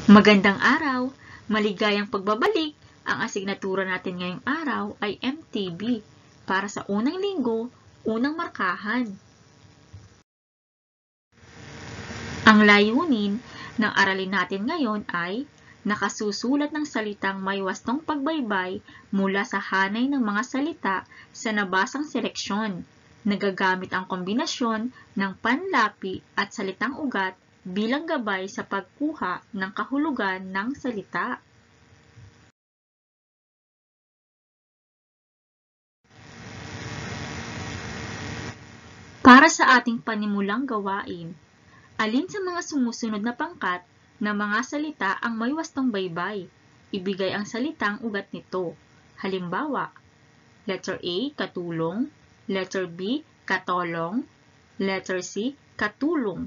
Magandang araw! Maligayang pagbabalik! Ang asignatura natin ngayong araw ay MTB para sa unang linggo, unang markahan. Ang layunin ng aralin natin ngayon ay nakasusulat ng salitang may wastong pagbaybay mula sa hanay ng mga salita sa nabasang seleksyon. Nagagamit ang kombinasyon ng panlapi at salitang ugat bilang gabay sa pagkuha ng kahulugan ng salita. Para sa ating panimulang gawain, alin sa mga sumusunod na pangkat na mga salita ang may wastong baybay? Ibigay ang salitang ugat nito. Halimbawa, letter A, katulong, letter B, katolong, letter C, katulong.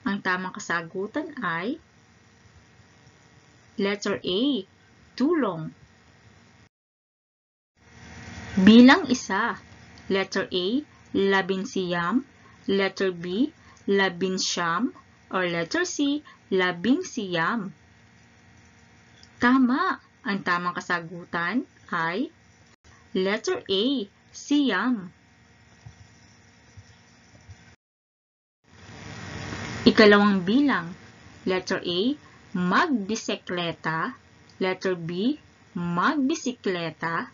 Ang tamang kasagutan ay letter A, tulong. Bilang isa, letter A, labinsiyam, letter B, labinsyam, or letter C, labinsiyam. Tama! Ang tamang kasagutan ay letter A, siyam. Ikalawang bilang, letter A, magbisikleta, letter B, magbisikleta,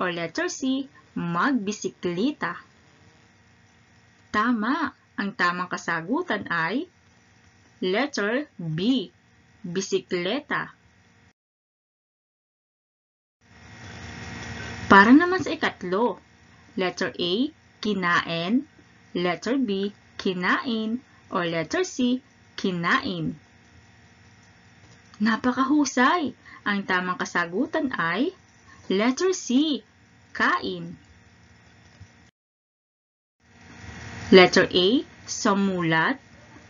or letter C, magbisiklita. Tama! Ang tamang kasagutan ay letter B, bisikleta. Para naman sa ikatlo, letter A, kinain, letter B, kinain, or letter C, kinain. Napakahusay! Ang tamang kasagutan ay letter C, kain. Letter A, sumulat,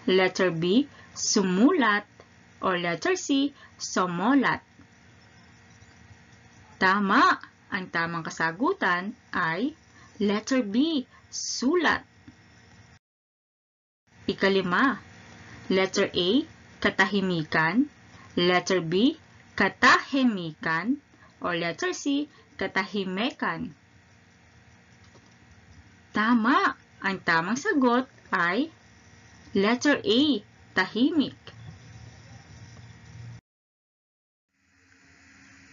letter B, sumulat, or letter C, sumulat. Tama! Ang tamang kasagutan ay letter B, sulat. Ikalima, letter A, katahimikan, letter B, katahimikan, or letter C, katahimikan. Tama! Ang tamang sagot ay letter A, tahimik.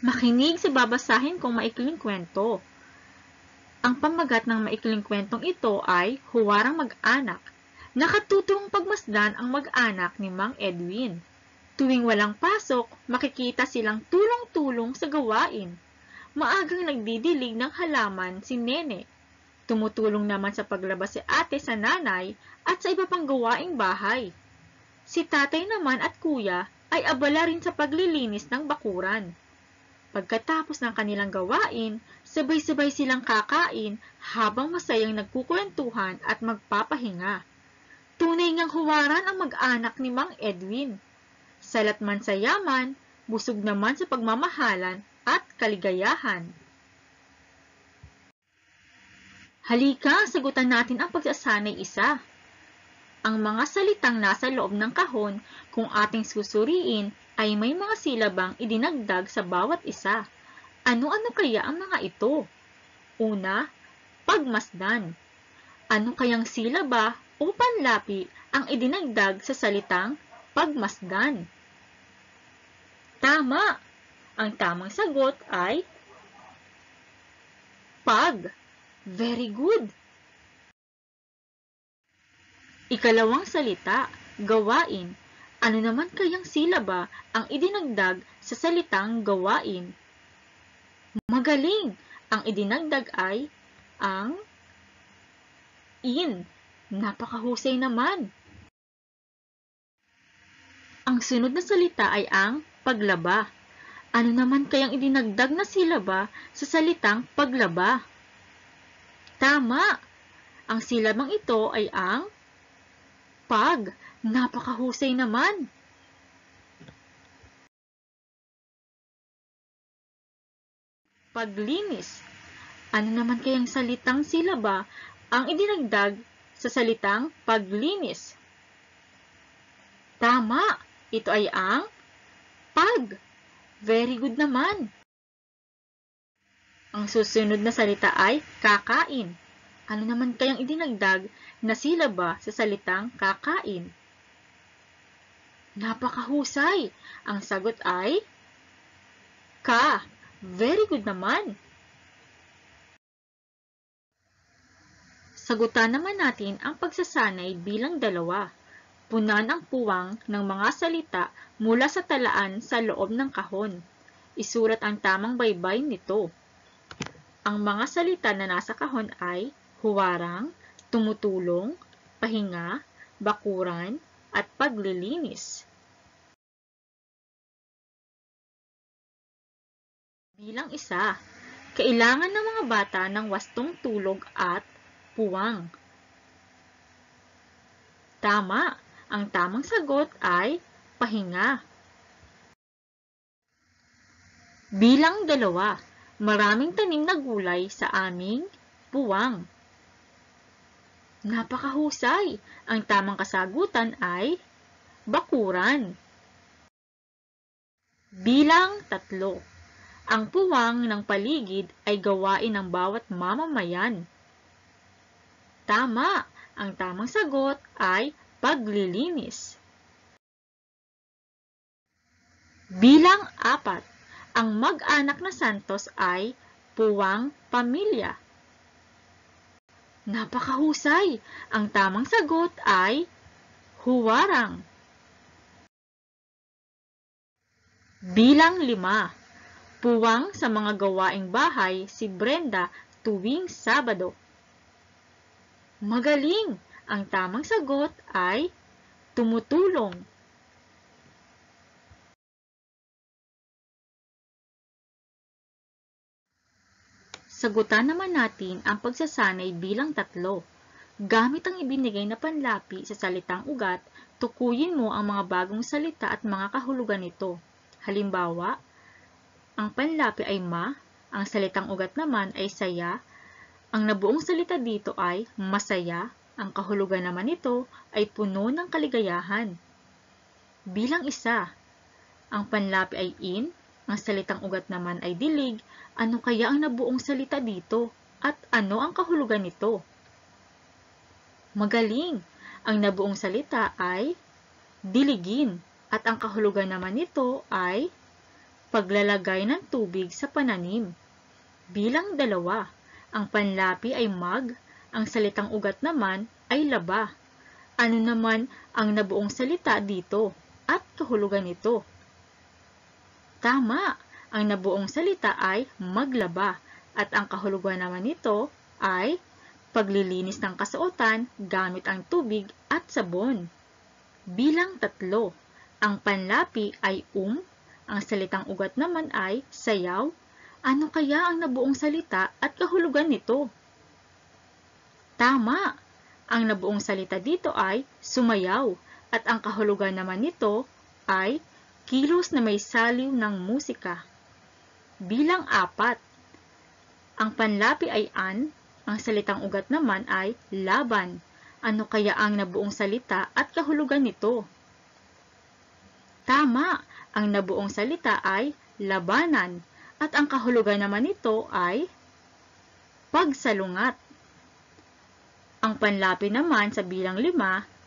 Makinig sa babasahin kong maikling kwento. Ang pamagat ng maikling kwentong ito ay Huwarang Mag-anak. Nakatutong pagmasdan ang mag-anak ni Mang Edwin. Tuwing walang pasok, makikita silang tulong-tulong sa gawain. Maagang nagdidilig ng halaman si Nene. Tumutulong naman sa paglabas si ate sa nanay at sa iba pang gawaing bahay. Si tatay naman at kuya ay abala rin sa paglilinis ng bakuran. Pagkatapos ng kanilang gawain, sabay-sabay silang kakain habang masayang nagkukwentuhan at magpapahinga. Tunay ngang huwaran ang mag-anak ni Mang Edwin. Salat man sa yaman, busog naman sa pagmamahalan at kaligayahan. Halika, sagutan natin ang pagsasanay isa. Ang mga salitang nasa loob ng kahon, kung ating susuriin, ay may mga silabang idinagdag sa bawat isa. Ano-ano kaya ang mga ito? Una, pagmasdan. Ano kayang silaba o panlapi ang idinagdag sa salitang pagmasdan? Tama! Ang tamang sagot ay pag. Very good! Ikalawang salita, gawain. Ano naman kayang silaba ang idinagdag sa salitang gawain? Magaling! Ang idinagdag ay ang in. Napakahusay naman! Ang sunod na salita ay ang paglaba. Ano naman kayang idinagdag na silaba sa salitang paglaba? Tama! Ang silabang ito ay ang pag. Napakahusay naman! Paglinis. Ano naman kayang salitang silaba ang idinagdag sa salitang paglinis? Tama! Ito ay ang idinagdag. Very good naman. Ang susunod na salita ay kakain. Ano naman kayang idinagdag na silaba sa salitang kakain? Napakahusay! Ang sagot ay ka. Very good naman. Sagutan naman natin ang pagsasanay bilang 2. Punan ang puwang ng mga salita mula sa talaan sa loob ng kahon. Isulat ang tamang baybay nito. Ang mga salita na nasa kahon ay huwarang, tumutulong, pahinga, bakuran, at paglilinis. Bilang 1, kailangan ng mga bata ng wastong tulog at puwang. Tama! Ang tamang sagot ay pahinga. Bilang 2, maraming tanim na gulay sa aming puwang. Napakahusay! Ang tamang kasagutan ay bakuran. Bilang 3, ang puwang ng paligid ay gawain ng bawat mamamayan. Tama! Ang tamang sagot ay paglilinis. Bilang 4, ang mag-anak na santos ay puwang pamilya. Napakahusay! Ang tamang sagot ay huwarang. Bilang 5, puwang sa mga gawaing bahay si Brenda tuwing Sabado. Magaling! Ang tamang sagot ay tumutulong. Sagutan naman natin ang pagsasanay bilang 3. Gamit ang ibinigay na panlapi sa salitang ugat, tukuyin mo ang mga bagong salita at mga kahulugan nito. Halimbawa, ang panlapi ay ma, ang salitang ugat naman ay saya, ang nabuong salita dito ay masaya, ang kahulugan naman nito ay puno ng kaligayahan. Bilang 1, ang panlapi ay in, ang salitang ugat naman ay dilig. Ano kaya ang nabuong salita dito? At ano ang kahulugan nito? Magaling! Ang nabuong salita ay diligin. At ang kahulugan naman nito ay paglalagay ng tubig sa pananim. Bilang 2, ang panlapi ay mag, ang salitang ugat naman ay laba. Ano naman ang nabuong salita dito? At kahulugan nito? Tama! Ang nabuong salita ay maglaba at ang kahulugan naman nito ay paglilinis ng kasuotan gamit ang tubig at sabon. Bilang 3, ang panlapi ay ang salitang ugat naman ay sayaw. Ano kaya ang nabuong salita at kahulugan nito? Tama! Ang nabuong salita dito ay sumayaw at ang kahulugan naman nito ay kilos na may saliw ng musika. Bilang 4, ang panlapi ay ang salitang ugat naman ay laban. Ano kaya ang nabuong salita at kahulugan nito? Tama! Ang nabuong salita ay labanan at ang kahulugan naman nito ay pagsalungat. Ang panlapi naman sa bilang 5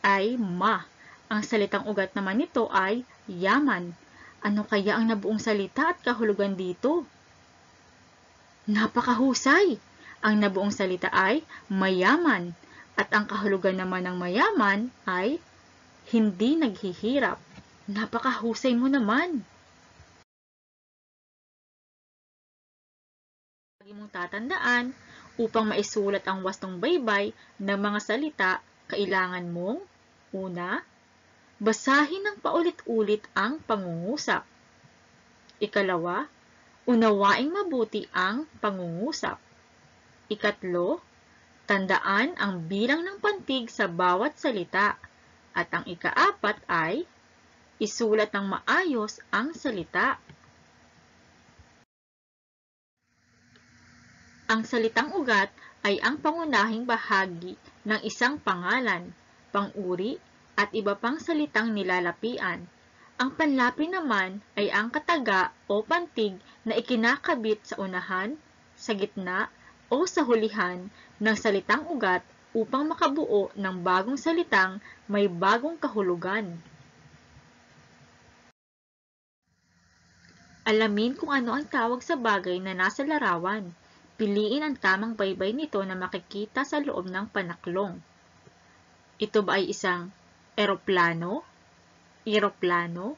ay ma. Ang salitang ugat naman nito ay yaman. Ano kaya ang nabuong salita at kahulugan dito? Napakahusay! Ang nabuong salita ay mayaman at ang kahulugan naman ng mayaman ay hindi naghihirap. Napakahusay mo naman! Lagi mong tatandaan, upang maisulat ang wastong baybay ng mga salita, kailangan mong una, basahin ng paulit-ulit ang pangungusap. Ikalawa, unawaing mabuti ang pangungusap. Ikatlo, tandaan ang bilang ng pantig sa bawat salita. At ang ika-4 ay, isulat ng maayos ang salita. Ang salitang ugat ay ang pangunahing bahagi ng isang pangalan, pang-uri, at iba pang salitang nilalapian. Ang panlapi naman ay ang kataga o pantig na ikinakabit sa unahan, sa gitna, o sa hulihan ng salitang ugat upang makabuo ng bagong salitang may bagong kahulugan. Alamin kung ano ang tawag sa bagay na nasa larawan. Piliin ang tamang baybay nito na makikita sa loob ng panaklong. Ito ba ay isang eroplano, eroplano,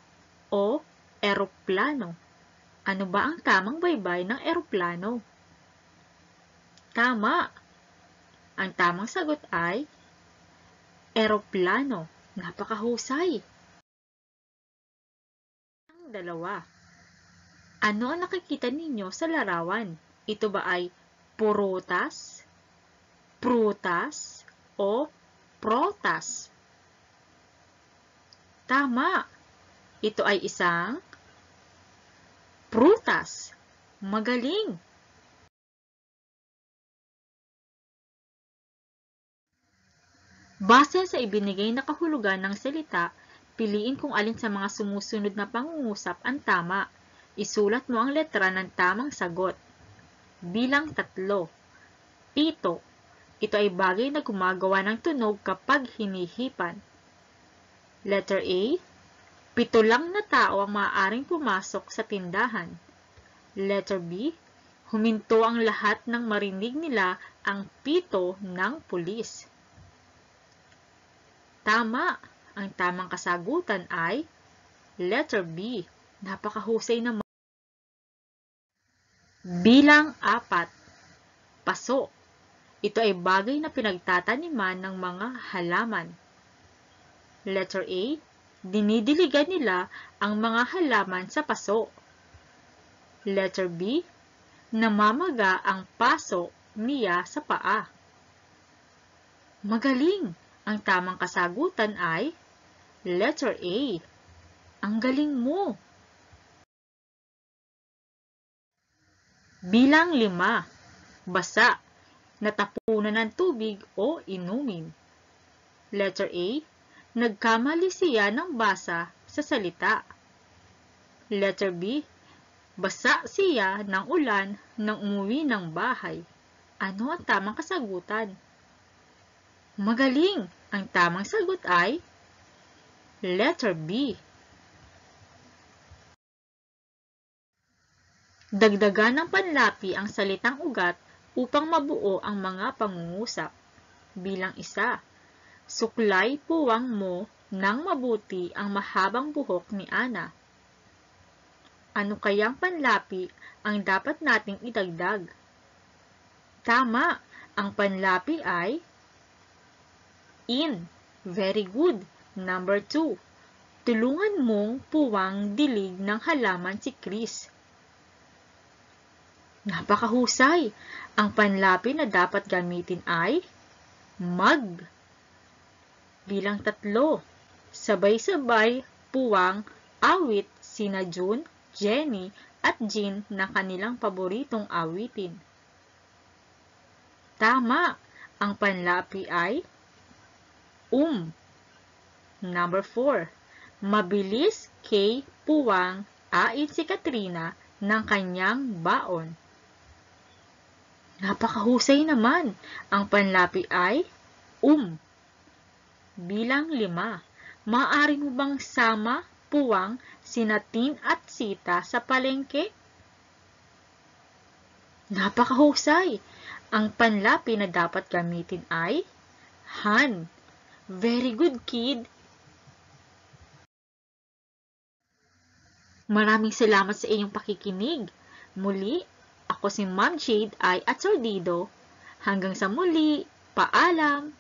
o eroplano? Ano ba ang tamang baybay ng eroplano? Tama! Ang tamang sagot ay eroplano. Napakahusay! Ang dalawa. Ano ang nakikita ninyo sa larawan? Ito ba ay prutas, prutas, o protas? Tama! Ito ay isang prutas. Magaling! Base sa ibinigay na kahulugan ng salita, piliin kung alin sa mga sumusunod na pangungusap ang tama. Isulat mo ang letra ng tamang sagot. Bilang 3. Pito. Ito ay bagay na gumagawa ng tunog kapag hinihipan. Letter A. 7 lang na tao ang maaaring pumasok sa tindahan. Letter B. Huminto ang lahat nang marinig nila ang pito ng pulis. Tama! Ang tamang kasagutan ay letter B. Napakahusay naman. Bilang 4. Paso. Ito ay bagay na pinagtataniman ng mga halaman. Letter A. Dinidiligan nila ang mga halaman sa paso. Letter B. Namamaga ang paso niya sa paa. Magaling! Ang tamang kasagutan ay letter A. Ang galing mo! Bilang 5. Basa. Natapunan ng tubig o inumin. Letter A. Nagkamali siya ng basa sa salita. Letter B. Basa siya ng ulan nang umuwi ng bahay. Ano ang tamang kasagutan? Magaling! Ang tamang sagot ay letter B. Dagdagan ng panlapi ang salitang ugat upang mabuo ang mga pangungusap. Bilang 1. Suklay puwang mo nang mabuti ang mahabang buhok ni Ana. Ano kayang panlapi ang dapat nating idagdag? Tama! Ang panlapi ay in. Very good. Number 2. Tulungan mong puwang dilig ng halaman si Chris. Napakahusay! Ang panlapi na dapat gamitin ay mag. Bilang 3. Sabay-sabay puwang awit sina June, Jenny, at Jean na kanilang paboritong awitin. Tama! Ang panlapi ay Number 4. Mabilis kay puwang ait si Katrina ng kanyang baon. Napakahusay naman! Ang panlapi ay Bilang 5. Maaari mo bang sama puwang sina Tin at Sita sa palengke? Napakahusay! Ang panlapi na dapat gamitin ay han. Very good, kid! Maraming salamat sa inyong pakikinig. Muli, ako si Ma'am Jade ay Atsordido. Hanggang sa muli, paalam!